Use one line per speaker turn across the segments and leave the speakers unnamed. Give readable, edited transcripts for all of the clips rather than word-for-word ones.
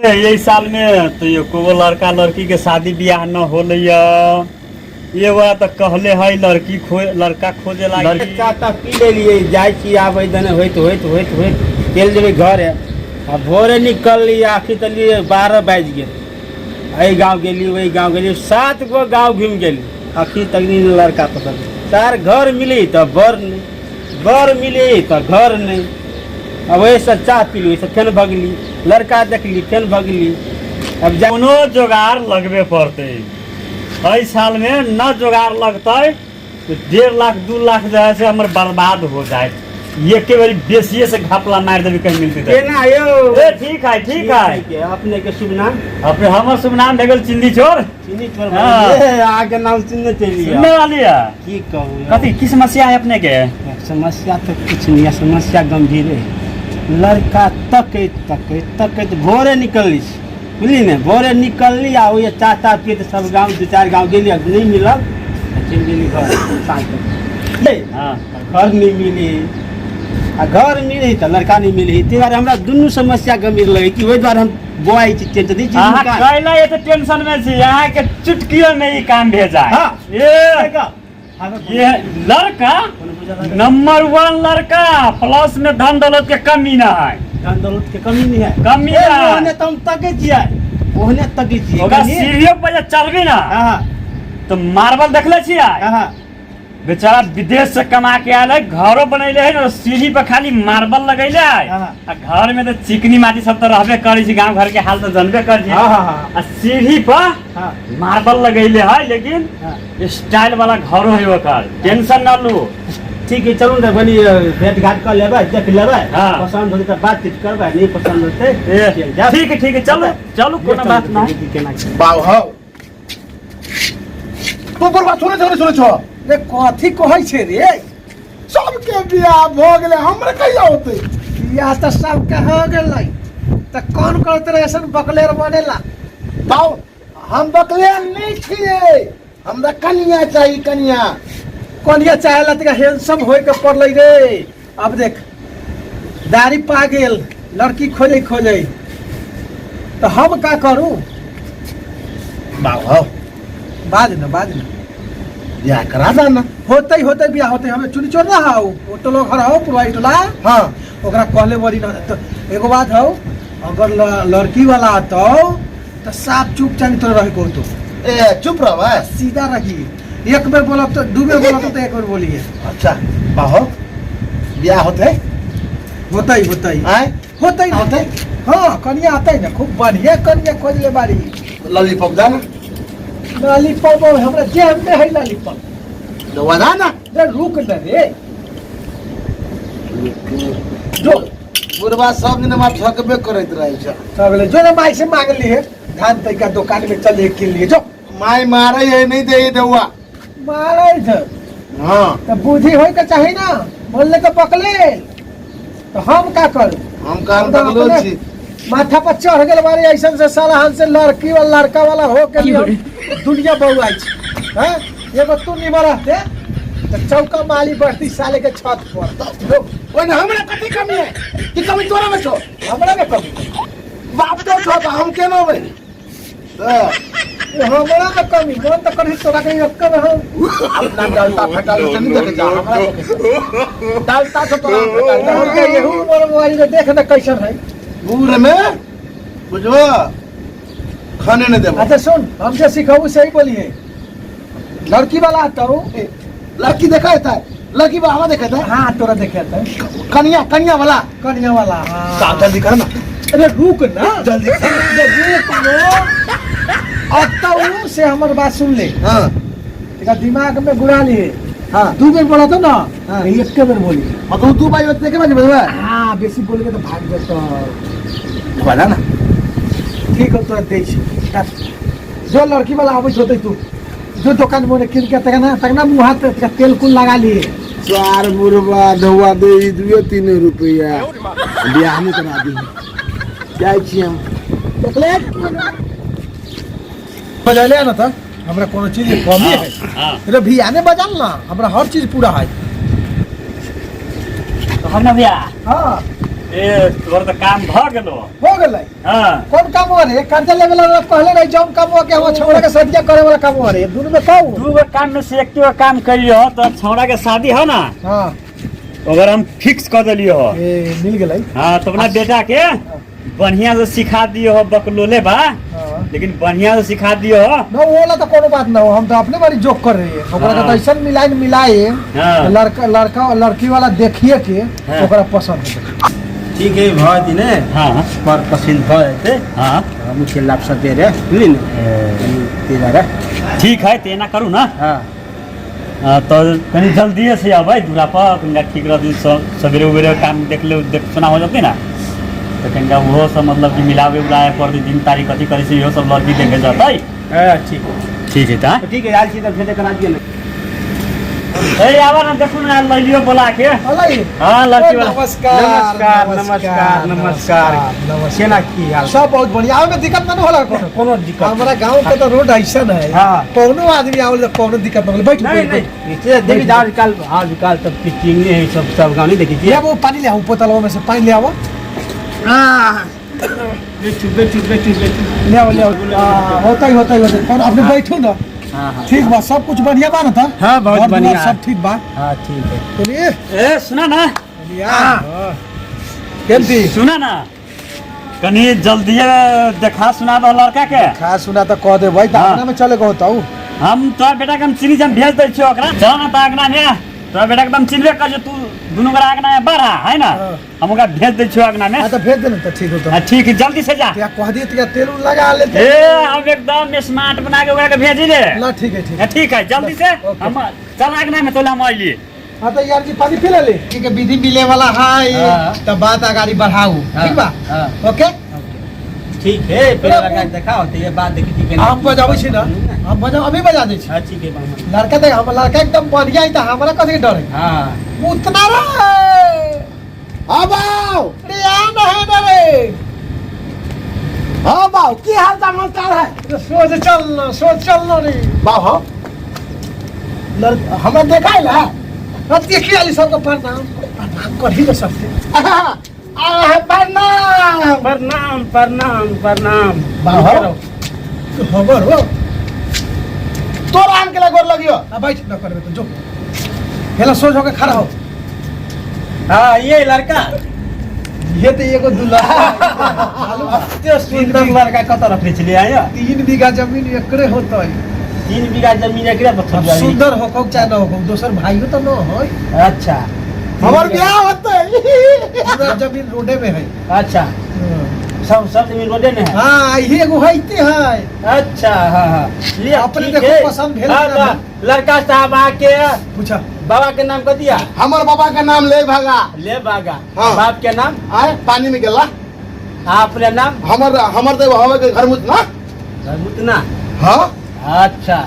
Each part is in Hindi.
यही साल में तो ये को लड़का लड़की के शादी ब्याह न होले ये बात तो कहले है लड़का खोजे लागी
चाहता पी ले लिए जाय छी आवेदन होइत चल जेबे घर है आ भोरे निकल लिए आखिर तलिए 12 बाज गेल एहि गाँव गेली वही गाँव गेली 7 गो गाँव घूम गेली आखिर तक लड़का पसंद तार घर मिली तो बर मिली तो घर नहीं अब वैसे चाह पी ली फेन भगली लड़का देखली फेन भगली अब
कोनो जोगाड़ लगबे पड़ते एहि साल में न जोगाड़ लगते तो 1.5 लाख 2 लाख जाए से हमर बर्बाद हो जाए ये के बारी बेसिए से घपला मार देबे कहीं मिलती
केना यो
ए ठीक है
अपने के शुभ नाम
अपने हमर शुभ नाम भेगल चिन्नी चोर
आगे नाम चिन्ह चलिए
सुनने वाली है
की कहूँ
कथी की समस्या है अपने के
समस्या तो कुछ नहीं है समस्या गंभीर है लड़का तक भोरे निकल बुझली ने भोरे निकलली आ ये चाहता पिए तो सब गाँव 2-4 गाँव गेली नहीं मिलल चल गेली घर नहीं मिली आ घर मिली तो लड़का नहीं मिली ते बारे हमरा दुनू समस्या गंभीर लगे कि ओहि द्वारे हम बोआई टेंशन दी
हां कहला ये तो टेंशन में छी यहां के चुटकियों में ही काम भेजा है ये लड़का नंबर 1 लड़का प्लस में धन दौलत के कमी ना है
धन दौलत के कमी नहीं है
कमी है
ओहने तुम तके छियै ओहने तके छियै
ओका सीढ़ियों पर चलबी ना
हां
तो मार्बल देखले छियै
हां
बेचारा विदेश से कमा के आयल है घरों बनैले है ना सीढ़ी पर खाली मार्बल लगैले है आ घर में तो चिकनी माटी सब तो रहबे करै छी गांव घर के हाल तो जानबे कर छी आ सीढ़ी पर मार्बल लगैले है लेकिन स्टाइल वाला घरों है ओकर टेंशन न लो
ठीक है चलू ना बनी भेंट घाट कर लेबै देख लेबै पसंद होते तो बातचीत करबै नहीं पसंद होते
ठीक है चलो कोनो बात ना
बाऊ हो तो बरबा सुने छो
रे कथी कहै छै रे
सबके बियाह भ गेले हमरे कहिया होते
बियाह तो सबके हो गेलै त कौन करत रे ऐसन बकलेर बनेला
बाऊ हम बकले नहीं छिए हमरा कनिया चाहिए कनिया
कनिया चाहेला त हैंडसम होय के पड़लै रे अब देख दाढ़ी पा गेल लड़की खोजे तो हम का करूं
बाऊ हो
बाद न
बियाह करा देना
होते बियाह होते हमें चुनी चोर ना हाउ होटलो घर हाउ पुरवाई टोला
हां
ओकरा कहले बड़ी ना तो एगो बात हाउ अगर लड़की वाला आतो तो साफ चुपचाप तो रह को तो
ए चुप रह भाई
सीधा रही एक बार बोला तो दो बार बोला तो एक बार बोलिए
अच्छा बाहो बियाह होते
आए होते हाँ कनिया आते ना खूब बढ़िया कनिया खोज ले बारी
लॉलीपॉप जाना
लॉलीपॉप हमरा जेब में है लॉलीपॉप
दवा ना
रे रुक न रे
जो बुरबा सब दिन मार ठकबे करैत रहै छ
सबले जो ना माई से मांग ली है धान तई का दुकान में चले के लिए जो
माई मारे है नहीं दे देवा
मारे थ
हां
तो बुद्धि होय के चाहिए ना बोलले तो पकले तो हम का कर
हम काम तकलो छी
माथा पर चढ़ गेल बारी ऐसन से साला हम से लड़की वाला लड़का वाला हो के दुनिया बहु आई हैं एगो तू निमर रहते तो चौका माली बढ़ती साले के छत पर
ओए ना हमरा कथि कमी है कि कमी तोरा में छो
हमरा में कमी
बाप तो छो हम केना बे
हमरा में कमी कौन तो कहीं तोरा के रखकर हो
अपना डालता फटाल से नहीं देखे जा हमरा
डालता तो तोरा यहू मोर मोबाइल में देख ना कैसन है
पूरे में बुझवा खाने नहीं देबो
अच्छा सुन हमसे सिखाऊ सही बोलिए लड़की वाला आता हूँ
लड़की देखा है लड़की बाबा देखा था
हाँ तोरा देखे था
कन्या वाला
हाँ
जल्दी कर ना
अरे रुक ना
जल्दी
रुक ना आता हूँ से हमारे बात सुन ले
हाँ
तेरा दिमाग में गुड़ा लिए
हाँ
दू बेर बोला था ना
हाँ
एक के बेर बोली
मतलब तू भाई बच्चे के बजे बजवा
हाँ बेसी बोलेगे तो भाग जाता
बना ना
ठीक है तो दे जो लड़की वाला आवे होते तू जो दुकान में किन के तकना मुंह हाथ पे तेल कुल लगा लिए
4 बुरबा धवा दे 2-3 रुपया बियाह में करा दी जाय छी हम
चॉकलेट बजा ले ना था हमरा कोनो चीज की कमी है रे भैया ने बजाल ना हमरा हर चीज पूरा है
तो हम ना भैया
हां
ए तोर तो काम भ गेलो
हो गेलै।
हां
कौन काम हो रे? कर्जा लेवे वाला कहले रही जौन काम हो के हम छोड़ा के सदिया करे वाला काम हो रे। दुनु में कहू
दू गो काम में से एक गो काम करियो तो छौड़ा के शादी हो ना
हां
अगर हम फिक्स कर देलियो हो
ए मिल गेलै।
हाँ तो अपना बेटा के बढ़िया से सिखा दियो हो बकलोले बा
हां
लेकिन बढ़िया से सिखा दियो हो
न ओला तो कोनो बात ना हो। हम तो अपने बारी जोक कर रही है ओकरा के तो ऐसा मिलाए
हाँ।
लड़का लड़की वाला देखिए के
हाँ।
ओकरा पसंद है।
ठीक है बहुत दिन है
हाँ
पर पसंद भए
हाँ
मुझे लाभ दे रहे बुझली न तेरा रे
ठीक है तेना करू ना
हाँ
तो कनी जल्दी से अब दूरा पर कनिका ठीक रहती सवेरे उवेरे काम देख ले देख सुना हो जाती ना तो कनिका वो सब मतलब कि मिलावे उलाए पर दिन तारीख कथी करे से इहो सब लड़की देखे जाता
ठीक है
ठीक है ता
ठीक है आल छी तब भेटे करा दिए ना
ए आवा ना देखो ना लइलियो बोला के
अलाई
हां लड़की वाला
नमस्कार
नमस्कार नमस्कार सेना की हाल
सब बहुत बढ़िया आवे में दिक्कत ना होला कोनो
कोनो दिक्कत
हमारा गांव के तो रोड ऐसा है
हाँ।
कोनो आदमी आवल कोनो दिक्कत ना बैठ
नहीं नहीं नीचे देखिए आज कल तब पिचिंग है सब गाँव नहीं देखिए
ये वो पानी ले आओ बोतलवा में से पानी ले आओ
बैठू
ले आओ होता ही कौन अपने बैठो ना
हाँ
ठीक बा सब कुछ बढ़िया बा ना था
हाँ, बहुत
घर दुआर
बढ़िया।
सब ठीक बा
हाँ ठीक है
चलिए
ए सुना ना
केमती
सुना ना कनी जल्दी देखा सुना दो लड़का के
खा सुना तो कह दे भाई
हाँ।
दाना में चले कहता हूँ
हम तोरा बेटा के हम चीनी जम भेज दै छियो ओकरा चल ना ता अगना में तोरा बेटा के हम चिन्हबे कर जे तू दुनु गोरा अगना में बढ़ा है ना
हाँ।
हम ओकरा भेज दै छियो अगना में
हाँ तो भेज देना तो ठीक होता
ठीक है जल्दी से जा
क्या कह दिए तो तेल उल लगा लेते
ए हम एकदम स्मार्ट बना के ओकरा के भेजी दे
ना ठीक है ठीक है
ठीक है जल्दी से
ओके।
हम चल अगना में तोला हम आइली
हाँ तो यार जी पानी पी ले ठीक है विधि मिले वाला है
हाँ।
तो बात आगाड़ी बढ़ाऊ ठीक बा
हाँ।
ओके
ठीक है पहले लगा के दिखाओ तो ये बात देखी थी
हम बजाबै छी ना हम बजा अभी बजा दै छी
हाँ ठीक है मामा
लड़का देख हम लड़का एकदम बढ़िया है तो हमरा कथी के डर है
हाँ
उतना रे अब आओ रे आ नहीं डरे हाँ बाऊ की हाल समाचार है सोच चलना रे बाऊ हाँ हमरा देखा है ना देखिए वाली सबको प्रणाम कर ही ना सकते
प्रणाम प्रणाम
बाहर खबर हो
तो राम के लगोर लगियो
ना बैठ न करबे तो जो हेला सोच होके खड़ा हो
हाँ ये लड़का
ये तो एगो दुल्हा
त्यो सुंदर लड़का कत रखले छलिए आयो
3 बीघा जमीन एकरे होता है
3 बीघा जमीन एकरे बता
सुंदर होको चाहे न होको दोसर भाइयो तो न हो
अच्छा
हमर ब्याह होते
पूरा जमीन रोडे में है
अच्छा सब जमीन रोडे में है
हाँ ये एगो होइते है
अच्छा हाँ हाँ लिए
अपने
ठीक
देखो
है।
पसंद भेल
हाँ,
ना।
तो लड़का साहब आके
पूछा
बाबा के नाम कह दिया
हमर बाबा का नाम ले भागा
ले बागा
हाँ।
बाप के नाम
आए पानी में गेला
अपने नाम
हमर तो हवे के घर मुत ना
मुतना
हाँ
अच्छा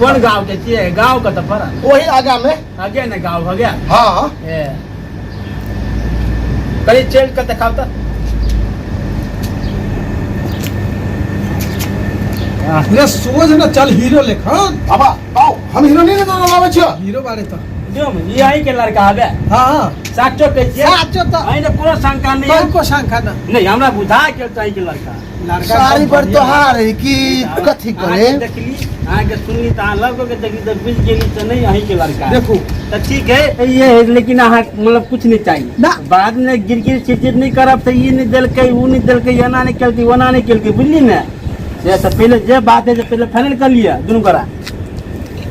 कौन गांव के छिए गांव का तो पड़ा
वही आगा में
आगे ना गांव हो गया
हाँ
ए कहीं चेंज कर दिखाओ तो
ये सोच ना चल हीरो लेखा
बाबा आओ हम हीरो नहीं ना लावे छियो
हीरो बारे तो
जो ये आई के लड़का हबे
हाँ
साचो के छिए
साचो तो
आई ने पूरा शंका नहीं है।
को शंका ना
नहीं हमरा बुझा के चाहिए के लड़का
सारी पर तोहार है कि कथी करे
आगे देखली आगे सुनली त लगो के देखली त बुझ गेली त नहीं आई के लड़का है।
देखो
तो ठीक है ये है, लेकिन अहाँ मतलब कुछ नहीं चाहिए
ना।
बाद में गिर चिड़चिड़ नहीं करब तो ये नहीं दिलके वो नहीं दिलके एना नहीं केलके ओना नहीं केलके बुझली ना से तो पहले जे बात है जो पहले फाइनल कर लिया दोनों करा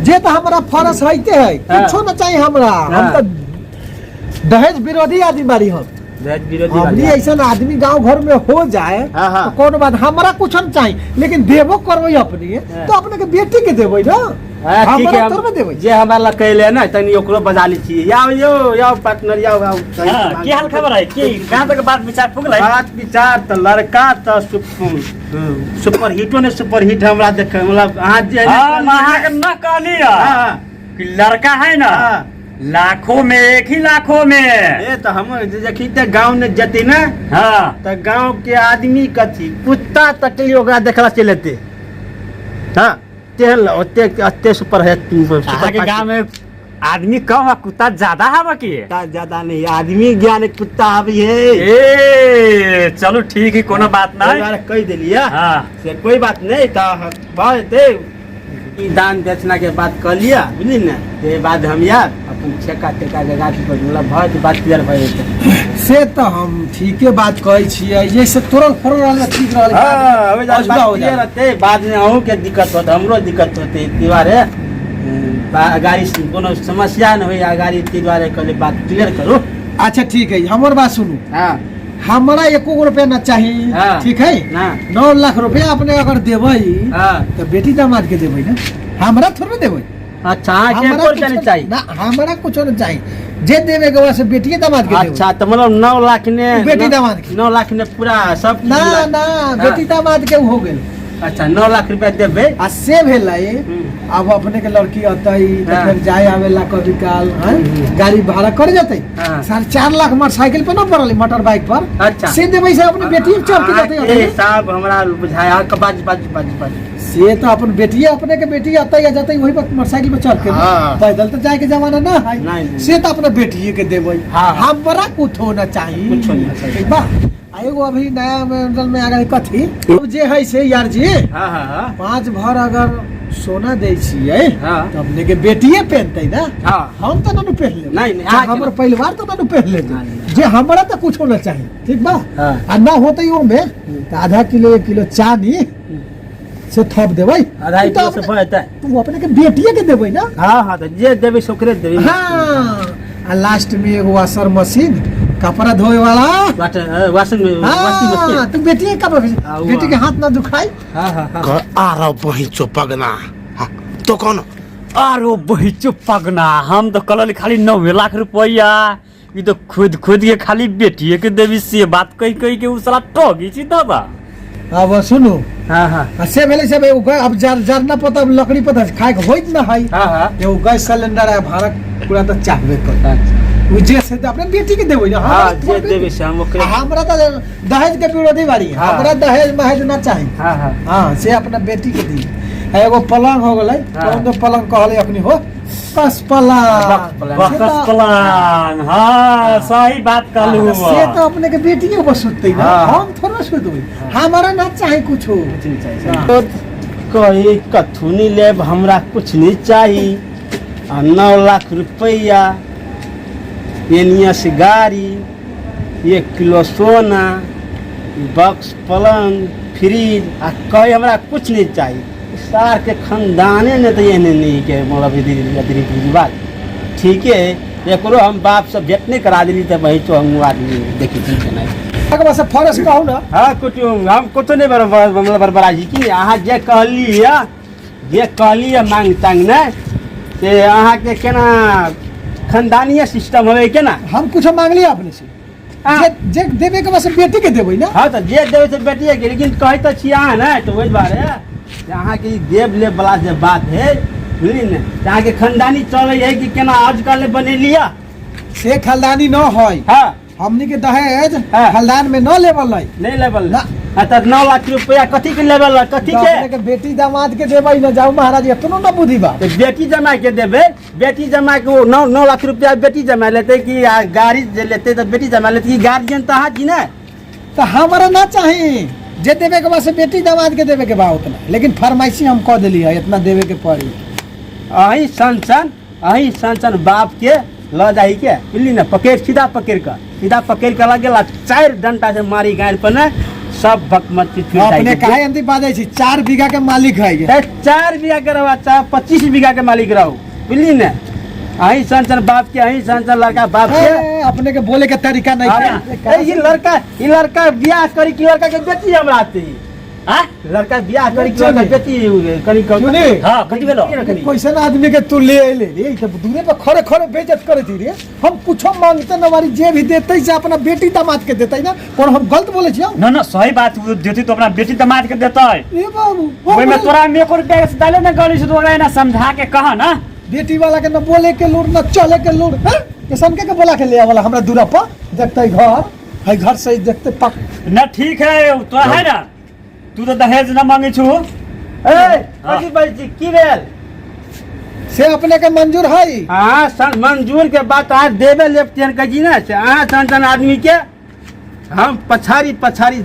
जे तो हमारा फरस होइते है
हाँ।
कुछो ना चाहिए हमरा हम
हाँ।
तो दहेज विरोधी आदमी बारी हम
दहेज विरोधी
हमनी
वाली।
ऐसा आदमी गांव घर में हो जाए
हाँ, हाँ।
तो कौन बात हमरा कुछ न चाहिए लेकिन देबो करबे अपनी
हाँ।
तो अपने के बेटी के देबे ना
हाँ, ठीक है
हमरा तोरबे देबे
जे हमारा कहले ना तनी ओकरो बजा ली छी आओ पार्टनर आओ
हाँ, की हाल खबर है की कहाँ तक बात विचार पुगल है
बात विचार तो लड़का तो सुपर हिटो ने सुपर हिट हमरा देखे मतलब आज जे
हम अहाँ के न कहली
हाँ।
कि लड़का है ना
हाँ।
लाखों में एक ही लाखों में
ए तो हम देखी ते गांव ने जते ना
हाँ
तो गांव के आदमी कथी कुत्ता तकली ओकरा देखला चलते हाँ तेल ओते अते सुपर है
अहाँ के गाँव में आदमी कम है कुत्ता ज्यादा हवा की
कुत्ता ज्यादा नहीं आदमी ज्ञान कुत्ता अभी है
ए चलो ठीक है कोनो बात नहीं
कह दिलिया
हाँ
से कोई बात नहीं तो बहुत दान दक्षिणा के बात कर लिया बुझली ना के बाद हम यार अपन ठेका टेका के गाछ पर मतलब बहुत बात क्लियर भए जेतै
से तो हम ठीके बात कहै छियै जैसे तुरंत फरल ठीक रहल
हां हमें
बात
बात क्लियर रहते बाद में अहू के दिक्कत होत हमरो दिक्कत होते दीवारे गाड़ी से कोनो समस्या न होई गाड़ी दीवारे कले बात क्लियर करो
अच्छा ठीक है हमर बात सुनू
हां
हमारा 1 रुपया न चाहिए
हाँ।
ठीक है
हाँ।
9 लाख रुपया अपने अगर देबै
हां
तो बेटी दामाद के देबै ना हमरा थोड़े देबै
अच्छा के
हमरा
कोर
कुछो-
नहीं चाहिए
ना हमरा कुछ नहीं चाहिए जे देवे के वैसे बेटी दामाद के देबै
अच्छा तो मतलब 9 लाख ने
बेटी दामाद के
9 लाख ने पूरा सब
ना ना बेटी दामाद के हो गेल
अच्छा 9 लाख रुपया देबे
आ से भेलै अब अपने के लड़की अतई तो
हाँ।
फिर जाए आवेला कभी काल हैं? गाड़ी भाड़ा कर जतई
हाँ।
4.5 लाख मोटरसाइकिल पे न पड़ल मोटर बाइक पर
अच्छा।
से देबै से अपने बेटी चढ़ के जतई
ए
अतई।
साहब हमरा बुझाया बाज
से तो अपन बेटी अपने के बेटी अतई या जतई वही पर मोटरसाइकिल पे चढ़ के न।
हाँ।
पैदल तो जाए के जमाना ना है
नहीं। से
से तो अपने बेटी के देबै
हाँ।
हमरा कुछ होना चाहिए
कुछ होना चाहिए।
ठीक बा आ एगो अभी नया मॉडल में आ गई कथी अब जे है से यार जी
हां हां
5 भर अगर सोना दै छियै
हाँ।
तो अपने के बेटिए पहनतै ना
हां
हम तो ना पहन ले
नहीं, नहीं,
हमर परिवार तो ना पहन ले
नहीं।
जे हमरा तो कुछ होना चाहिए ठीक बा
हाँ।
आ ना होतै ओ में तो आधा किलो 1 किलो चांदी से थप देबै
आधा
तू तो
किलो से
अपने-
पड़ता
तू अपने के बेटिए के देबै ना
हां हां तो जे देबे सोकरे देबे
हाँ आ लास्ट में एगो वॉशर मशीन कपड़ा धोए वाला
वाशिंग मशीन
तू बेटिए का
हाँ, वो
बेटी के हाथ ना दुखाई
हां हां हां
घर आ रहा वही चौपगना हाँ, तो कौन
अरे वही चुप पगना हम तो कल खाली 9 लाख रुपया ये तो खुद के खाली बेटिए के देवी से बात कही के उ साला ठगी छी दादा
अब सुनु
हां हां
आ से भेलै सब अब जरना पता लकड़ी पता खाए के होइत ना है
हां हां
एगो गैस सिलेंडर है भाड़ा पूरा तो चाहबे कर उ जे से तो अपने बेटी के देबै ना
हां
हमरा
जे
थोड़े-
देबे से हम ओकरे
हमरा तो दहेज के विरोधी बारी
हाँ।
हमरा दहेज महज ना चाहिए
हां हां
हाँ से अपना बेटी के दी आ एगो पलंग हो गेलै
हाँ।
कौन तो पलंग कहले अपनी हो बस पलंग
बक्स
बकस पलान हाँ सही बात कहलू
से तो अपने के बेटियों पर सुतते ना
हाँ।
हम थोड़ा सुतबै हमारा ना चाहे कुछ
तो कही कथू नहीं लेब हमरा कुछ नहीं चाहिए 9 लाख रुपया एनिया से गाड़ी 1 किलो सोना बक्स पलंग फ्रिज आ कही हमरा कुछ नहीं चाहिए सार के खानदाने ने तो ये नहीं के मतलब रीति रिवाज ठीक है एकरो हम बाप से भेंट नहीं करा दिली तो वही तो हम आदमी देखी ठीक नहीं
बस फरस कहू ना
हाँ कुटुम हम कुछ नहीं मतलब बरबराजी की अहाँ जे कहली है मांग तांग ने से अहाँ के केना खानदानीय सिस्टम होवे केना
हम कुछ मांग लिया अपने से
हाँ।
जे देवे के बस बेटी के देबै ना
हाँ तो जे देवे से बेटिए के लेकिन कहे तो छी अहाँ ने तो वही बारे अहाँ के ई देव ले वाला जे बात है बुझली ने अहाँ के खानदानी चले है कि केना आजकल बनेलिया
से खानदानी न है
हाँ
हमनी के दहेज
हाँ।
खानदान में न लेवल है
नहीं लेवल
ना।
हाँ तो 9 लाख रुपया कथी के लेवल कथी
तो
के
अपने के बेटी दामाद के देबै न जाऊ महाराज इतनो न बुद्धि बा
तो बेटी जमा के देवे बेटी जमा के वो 9 लाख रुपया बेटी जमा लेते कि गाड़ी जे लेते तो बेटी जमा लेते कि गार्जियन तो हाँ जी ना
तो हमारा ना चाहिए जे देवे के बा से बेटी दामाद के देवे के बा उतना लेकिन फरमाइशी हम कह देली है इतना देवे के पड़ी
अही सन बाप के ल जाही के बुझली ना पकड़ सीधा पकड़ के लगे 4 डंटा से मारी गाड़ पर ने सब भकमत फिर
अपने काहे अंति बाजै छी 4 बीघा के मालिक है ये
4 बीघा के रहो चाहे 25 बीघा के मालिक रहो बुझली ना अही सन बाप के अही सन लड़का बाप के
ए, अपने के बोले के तरीका नहीं
अरे, ये लड़का ब्याह करी कि लड़का के बेटी हमरा आती
हाँ
लड़का ब्याह करी कि लड़का बेटी कनी
सुनी
हाँ कथी भेलो
कैसन आदमी के तू ले ले रे तो दूरे पर खड़े खड़े बेइज्जत करे थी रे हम कुछो मांगते न वारी जे भी देते से अपना बेटी दामाद के देते ना और हम गलत बोले छी
ना ना सही बात वो देती तो अपना बेटी दामाद के देता है
ए बाबू
वही में तोरा में 1 रुपया से डाले ना गली से तो ना समझा के कहा ना
बेटी वाला के न बोले के लूर न चले के लूर ये सन के बोला के ले वाला हमरा दूरा पर देखते घर है घर से देखते पक
ना ठीक है तो है ना तू तो दहेज ना मांगे छु
ए कथी बाजी की भेल
से अपने के मंजूर है।
हाँ मंजूर के बात आज देवे लेफ्ट हैंड कही ना से अहाँ सन आदमी के हम पछाड़ी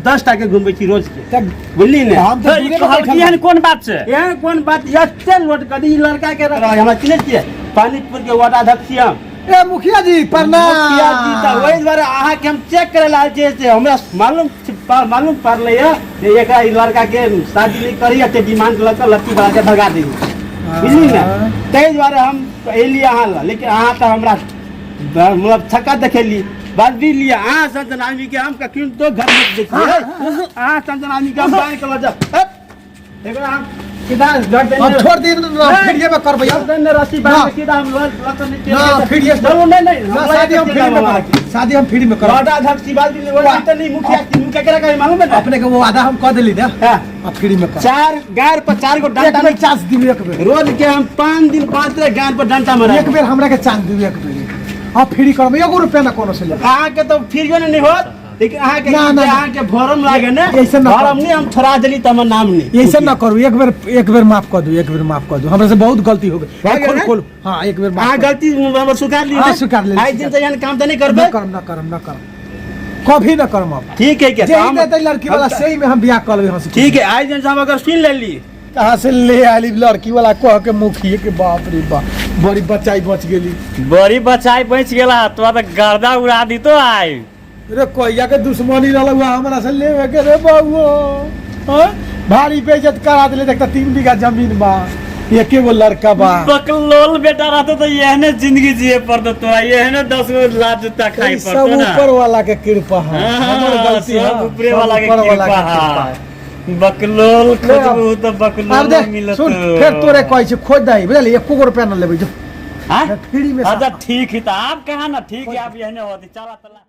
10 टा के घूमे छी रोज के बुझली ने।
हम
तो ई कहलखिन कोन बात से
एहन कोन बात एते लोट कदी लड़का के रख हमरा चिन्है छियै पानीपुर के वार्ड अध्यक्ष छी हम।
ए मुखिया जी प्रणाम।
मुखिया जी त ओइ दुआरे अहाँ के हम चेक करे ला जे से हमरा मालूम पड़ले है जे एकरा ई लड़का के शादी नहीं करी एते डिमांड लक लत्ती बड़ा के भगा दी बुझली ने। तै दुआरे हम एली अहाँ ला लेकिन अहाँ त हमरा मतलब छक्का देखेली बात भी लिया। हाँ संतन आदमी के हम क्यों तो घर में देखिए हाँ संतन आदमी के हम बाहर कर जा देखो हम सीधा घर देने
छोड़ दी फिर ये मैं कर भैया
देने राशि बाहर सीधा हम लोग नीचे
ना फिर ये
चलो नहीं
शादी हम फ्री में करा शादी हम फ्री में करा
वादा अध्यक्ष की बात भी वो तो नहीं मुखिया करा का मालूम है
अपने के वो वादा हम कर देली ना अब फ्री में कर
4 गार पर 4 गो डंडा
में चांस दी एक बेर
रोज के हम 5 दिन 5 गार पर डंडा मारा
एक बेर हमरा के चांस दी एक बेर अब फ्री कर में 1 रुपया ना कोनो से ले
अहाँ के तो फ्री नहीं होत लेकिन अहाँ के अहाँ के भरम लागे ने
ऐसे ना
भरम नहीं हम छोड़ा देली त हमर नाम नहीं
ऐसे ना करू एक बेर माफ कर दो एक बेर माफ कर दो हमरा से बहुत गलती हो गई खोल हां एक बेर माफ
हां गलती हमर स्वीकार ली
हां स्वीकार ले
आज दिन से यानी काम तो नहीं करबे
ना करम कभी ना करम अब
ठीक है क्या
हम देते लड़की वाला सही में हम बियाह कर लेबे हम
ठीक है आज दिन से हम अगर सुन ले ली
कहां से ले आली लड़की वाला कह के मुखिए के बाप रे बाप बड़ी बचाई बच गेली
बड़ी बचाई बच गेला तो गर्दा उड़ा दी तो आई
रे कोइया के दुश्मनी रहल हुआ हमरा से लेवे के रे बाबू हां भारी बेइज्जत करा देले देखता 3 बीघा जमीन बा एके गो लड़का बा
बकलोल बेटा रहतो तो यहने जिंदगी जिए पड़तो तो यहने 10 गो लात जूता खाई पड़तो ना
सब ऊपर वाला के कृपा है हमर गलती है
सब ऊपर वाला के कृपा है बकलोल खोजबू तो बकलोल मिलत
सुन फिर तोरे कहै छै खोज दई बुझली 1 रुपया न लेबै जो
हां
फ्री में
अच्छा ठीक है तो आप कहा ना ठीक है आप यहने होती चला